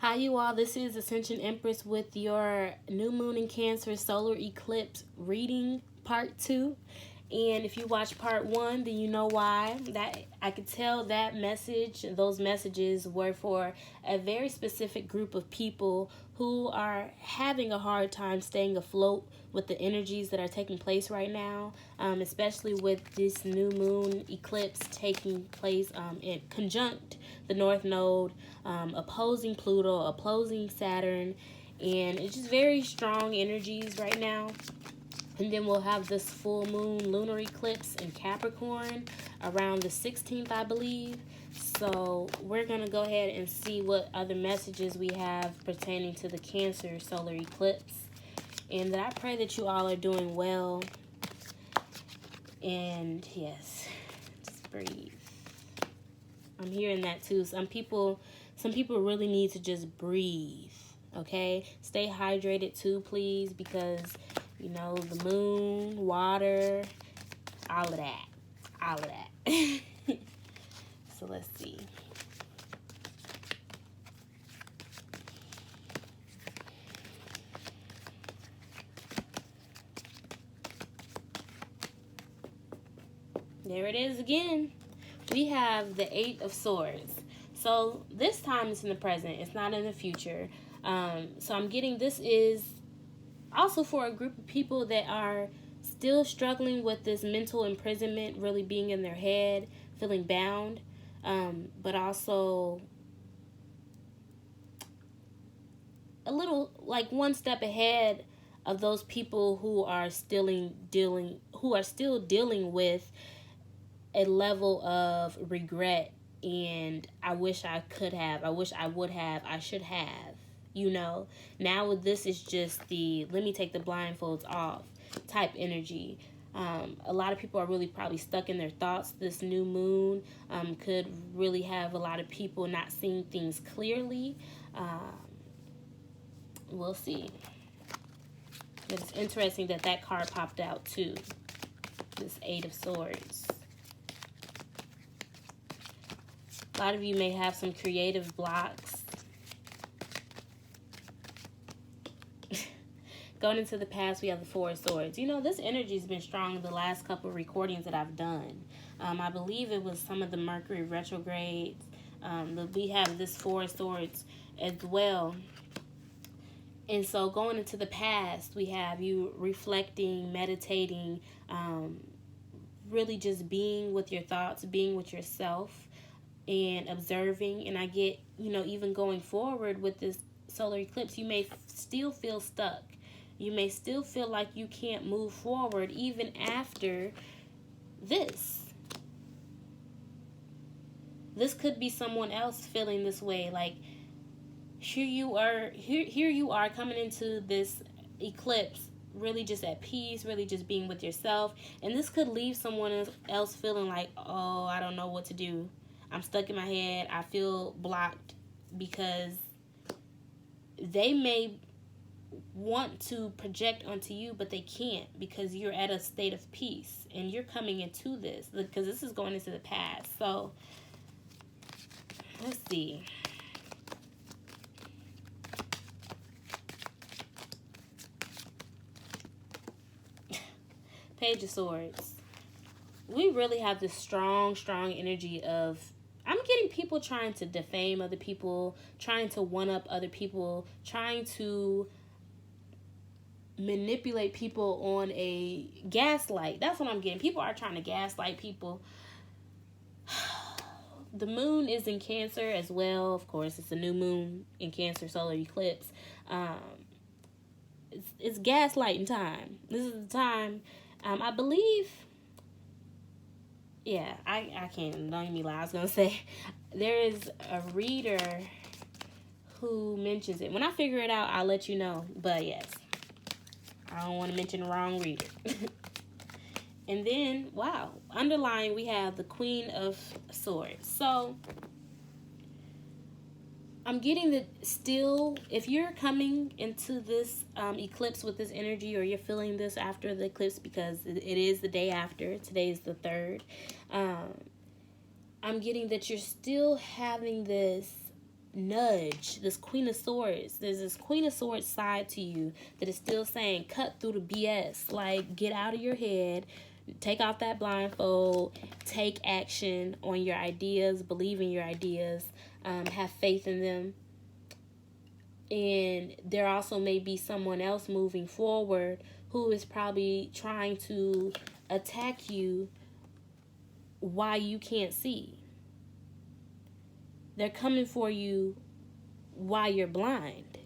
Hi, you all. This is Ascension Empress with your new moon in Cancer solar eclipse reading part 2. And if you watch part 1, then you know why. That I could tell that those messages were for a very specific group of people who are having a hard time staying afloat with the energies that are taking place right now, especially with this new moon eclipse taking place in conjunct the North Node, opposing Pluto, opposing Saturn, and it's just very strong energies right now. And then we'll have this full moon lunar eclipse in Capricorn around the 16th, I believe. So we're going to go ahead and see what other messages we have pertaining to the Cancer solar eclipse. And that I pray that you all are doing well. And yes, just breathe. I'm hearing that too. Some people really need to just breathe. Okay? Stay hydrated too, please, because you know, the moon, water, all of that. All of that. So let's see. There it is again. We have the Eight of Swords. So this time it's in the present. It's not in the future. So I'm getting this is also for a group of people that are still struggling with this mental imprisonment really being in their head, feeling bound, but also a little like one step ahead of those people who are still dealing with a level of regret and I wish I could have, I wish I would have, I should have. You know, now with this is just the let me take the blindfolds off type energy. A lot of people are really probably stuck in their thoughts. This new moon could really have a lot of people not seeing things clearly. We'll see. It's interesting that that card popped out too. This Eight of Swords. A lot of you may have some creative blocks. Going into the past, we have the Four of Swords. You know, this energy has been strong in the last couple of recordings that I've done. I believe it was some of the Mercury retrogrades. We have this Four of Swords as well. And so going into the past, we have you reflecting, meditating, really just being with your thoughts, being with yourself, and observing. And I get, you know, even going forward with this solar eclipse, you may still feel stuck. You may still feel like you can't move forward even after this. This could be someone else feeling this way. Like here you are coming into this eclipse really just at peace, really just being with yourself. And this could leave someone else feeling like, oh, I don't know what to do. I'm stuck in my head. I feel blocked because they may want to project onto you, but they can't because you're at a state of peace and you're coming into this because this is going into the past. So let's see. Page of Swords. We really have this strong energy of, I'm getting people trying to defame other people, trying to one-up other people, trying to manipulate people on a gaslight. That's what I'm getting. People are trying to gaslight people. The moon is in Cancer as well. Of course, it's a new moon in Cancer solar eclipse. It's gaslighting time. This is the time. I believe. Yeah, I can't. Don't get me lie. I was gonna say there is a reader who mentions it. When I figure it out, I'll let you know. But yes, I don't want to mention the wrong reader. And then, wow, underlying we have the Queen of Swords. So I'm getting that still, if you're coming into this eclipse with this energy, or you're feeling this after the eclipse, because it is the day after, today is the 3rd, I'm getting that you're still having this nudge, this Queen of Swords. There's this Queen of Swords side to you that is still saying, cut through the BS. Like, get out of your head. Take off that blindfold. Take action on your ideas. Believe in your ideas. Have faith in them. And there also may be someone else moving forward who is probably trying to attack you while you can't see. They're coming for you while you're blind.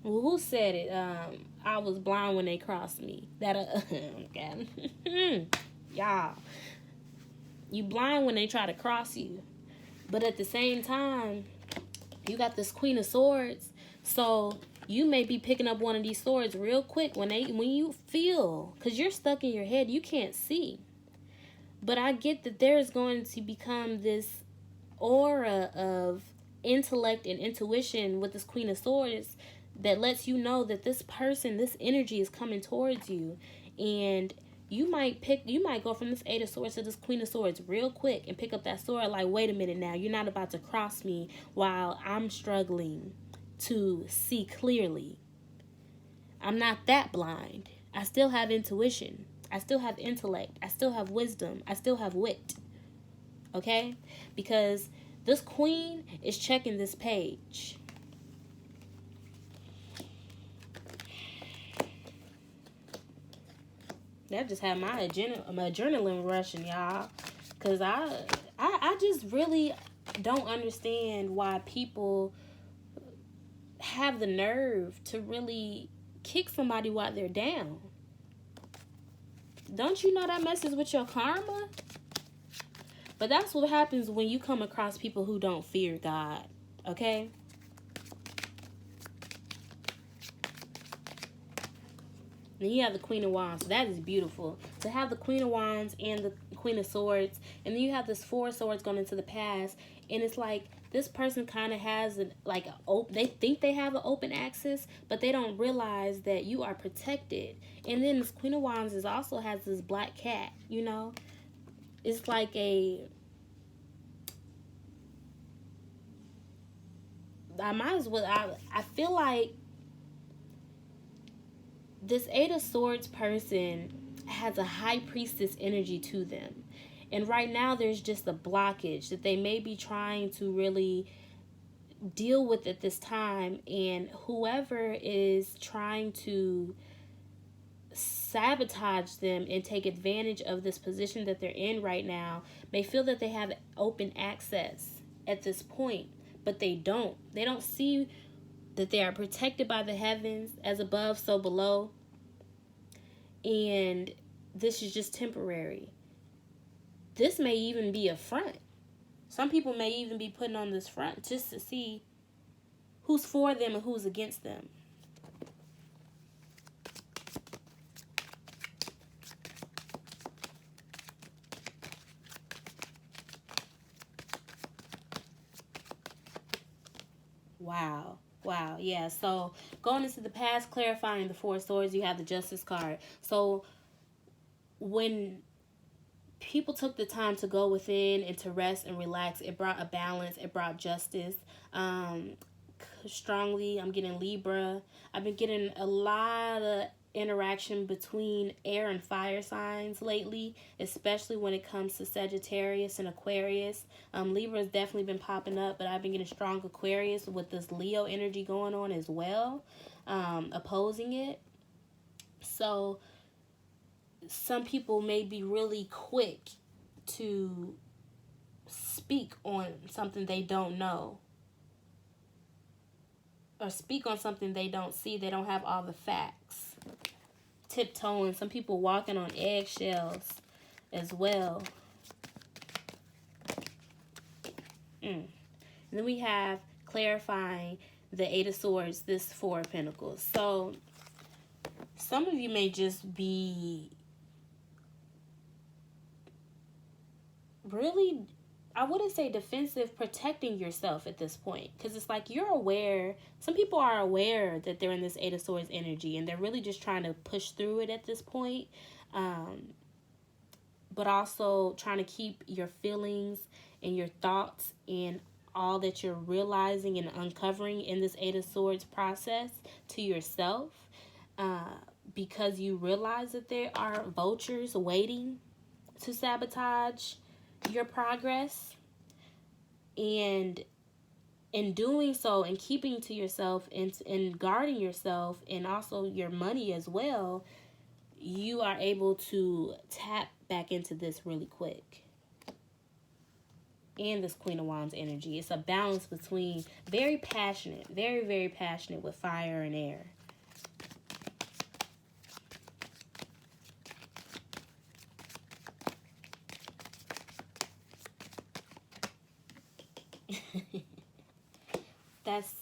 Well, who said it? I was blind when they crossed me. That y'all, you blind when they try to cross you, but at the same time, you got this Queen of Swords, so you may be picking up one of these swords real quick when you feel, because you're stuck in your head, you can't see. But I get that there's going to become this aura of intellect and intuition with this Queen of Swords that lets you know that this person, this energy is coming towards you, and you might go from this Eight of Swords to this Queen of Swords real quick and pick up that sword like, wait a minute now, you're not about to cross me while I'm struggling to see clearly. I'm not that blind. I still have intuition. I still have intellect. I still have wisdom. I still have wit. Okay? Because this queen is checking this page. That just had my adrenaline rushing, y'all. Because I just really don't understand why people have the nerve to really kick somebody while they're down. Don't you know that messes with your karma? But that's what happens when you come across people who don't fear God. Okay? Then you have the Queen of Wands. So that is beautiful. To have the Queen of Wands and the Queen of Swords. And then you have this Four of Swords going into the past. And it's like this person kind of has they think they have an open access, but they don't realize that you are protected. And then this Queen of Wands also has this black cat, you know. It's like I feel like this Eight of Swords person has a high priestess energy to them. And right now there's just a blockage that they may be trying to really deal with at this time. And whoever is trying to sabotage them and take advantage of this position that they're in right now may feel that they have open access at this point. But they don't. They don't see that they are protected by the heavens, as above, so below. And this is just temporary. This may even be a front. Some people may even be putting on this front just to see who's for them and who's against them. Wow, yeah. So going into the past, clarifying the Four of Swords, you have the Justice card. So when people took the time to go within and to rest and relax, it brought a balance, it brought justice. Strongly, I'm getting Libra. I've been getting a lot of interaction between air and fire signs lately, especially when it comes to Sagittarius and Aquarius. Libra has definitely been popping up, but I've been getting strong Aquarius with this Leo energy going on as well, opposing it. So some people may be really quick to speak on something they don't know, or speak on something they don't see. They don't have all the facts. Tiptoeing. Some people walking on eggshells as well. And then we have clarifying the Eight of Swords, this Four of Pentacles. So some of you may just be really, I wouldn't say defensive, protecting yourself at this point. Because it's like you're aware. Some people are aware that they're in this Eight of Swords energy, and they're really just trying to push through it at this point. But also trying to keep your feelings and your thoughts and all that you're realizing and uncovering in this Eight of Swords process to yourself, because you realize that there are vultures waiting to sabotage your progress. And in doing so and keeping to yourself and guarding yourself and also your money as well, you are able to tap back into this really quick. And this Queen of Wands energy, it's a balance between very passionate, very, very passionate with fire and air. That's,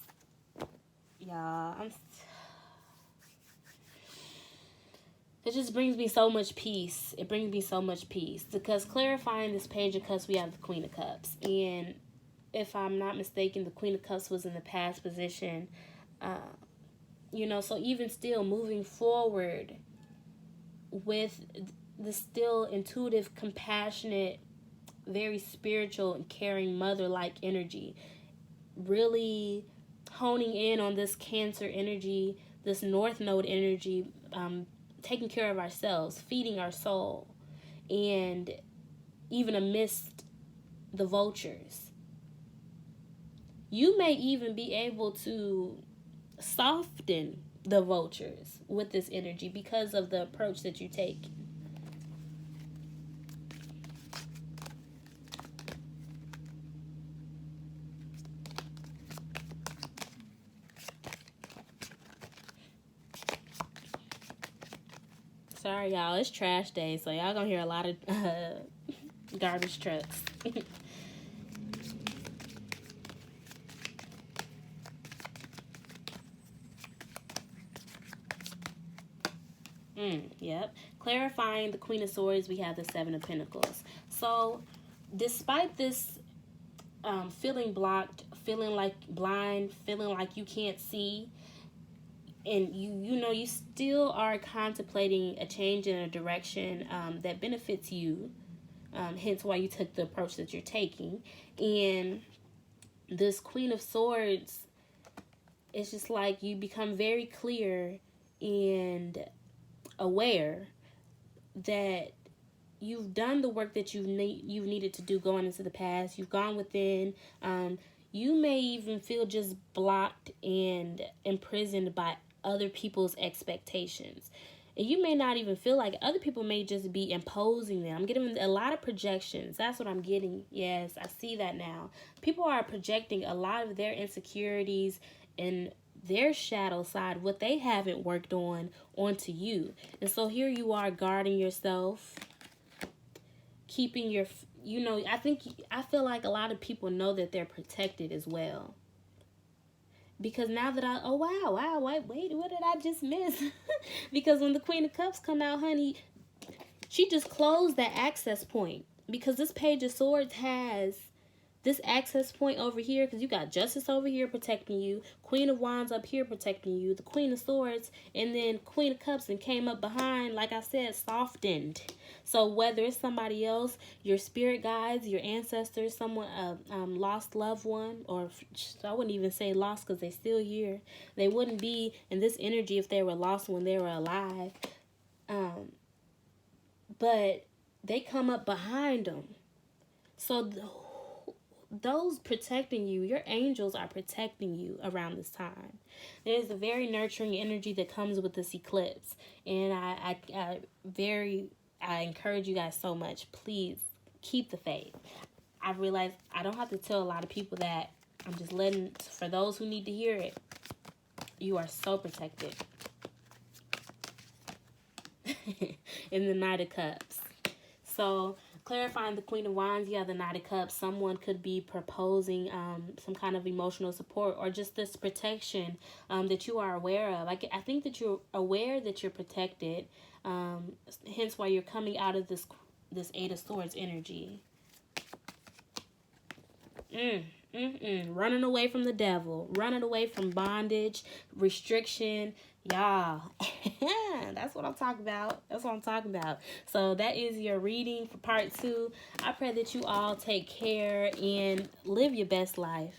y'all, it just brings me so much peace. It brings me so much peace. Because clarifying this Page of Cups, we have the Queen of Cups. And if I'm not mistaken, the Queen of Cups was in the past position. You know, so even still moving forward with the still intuitive, compassionate, very spiritual and caring mother-like energy. Really honing in on this Cancer energy, this North Node energy, taking care of ourselves, feeding our soul, and even amidst the vultures. You may even be able to soften the vultures with this energy because of the approach that you take. Sorry, y'all. It's trash day, so y'all gonna hear a lot of garbage trucks. Yep. Clarifying the Queen of Swords, we have the Seven of Pentacles. So, despite this feeling blocked, feeling like blind, feeling like you can't see, and you know you still are contemplating a change in a direction that benefits you, hence why you took the approach that you're taking. And this Queen of Swords, it's just like you become very clear and aware that you've done the work that you've needed to do going into the past. You've gone within. You may even feel just blocked and imprisoned by other people's expectations. And you may not even feel like other people may just be imposing them. I'm getting a lot of projections. That's what I'm getting. Yes, I see that now. People are projecting a lot of their insecurities and their shadow side, what they haven't worked on, onto you. And so here you are guarding yourself, keeping your, you know, I feel like a lot of people know that they're protected as well. Because now that wait, what did I just miss? Because when the Queen of Cups come out, honey, she just closed that access point. Because this Page of Swords has this access point over here, because you got Justice over here protecting you, Queen of Wands up here protecting you, the Queen of Swords, and then Queen of Cups, and came up behind, like I said, softened. So whether it's somebody else, your spirit guides, your ancestors, someone, lost loved one, or I wouldn't even say lost because they're still here. They wouldn't be in this energy if they were lost when they were alive. But they come up behind them. So those protecting you, your angels are protecting you around this time. There's a very nurturing energy that comes with this eclipse. And I encourage you guys so much. Please keep the faith. I realize I don't have to tell a lot of people that. I'm just letting, for those who need to hear it, you are so protected. In the Knight of Cups. So, clarifying the Queen of Wands, you have the Knight of Cups. Someone could be proposing some kind of emotional support or just this protection that you are aware of. I think that you're aware that you're protected, hence why you're coming out of this Eight of Swords energy. Running away from the devil, running away from bondage, restriction. Y'all, that's what I'm talking about. That's what I'm talking about. So that is your reading for part 2. I pray that you all take care and live your best life.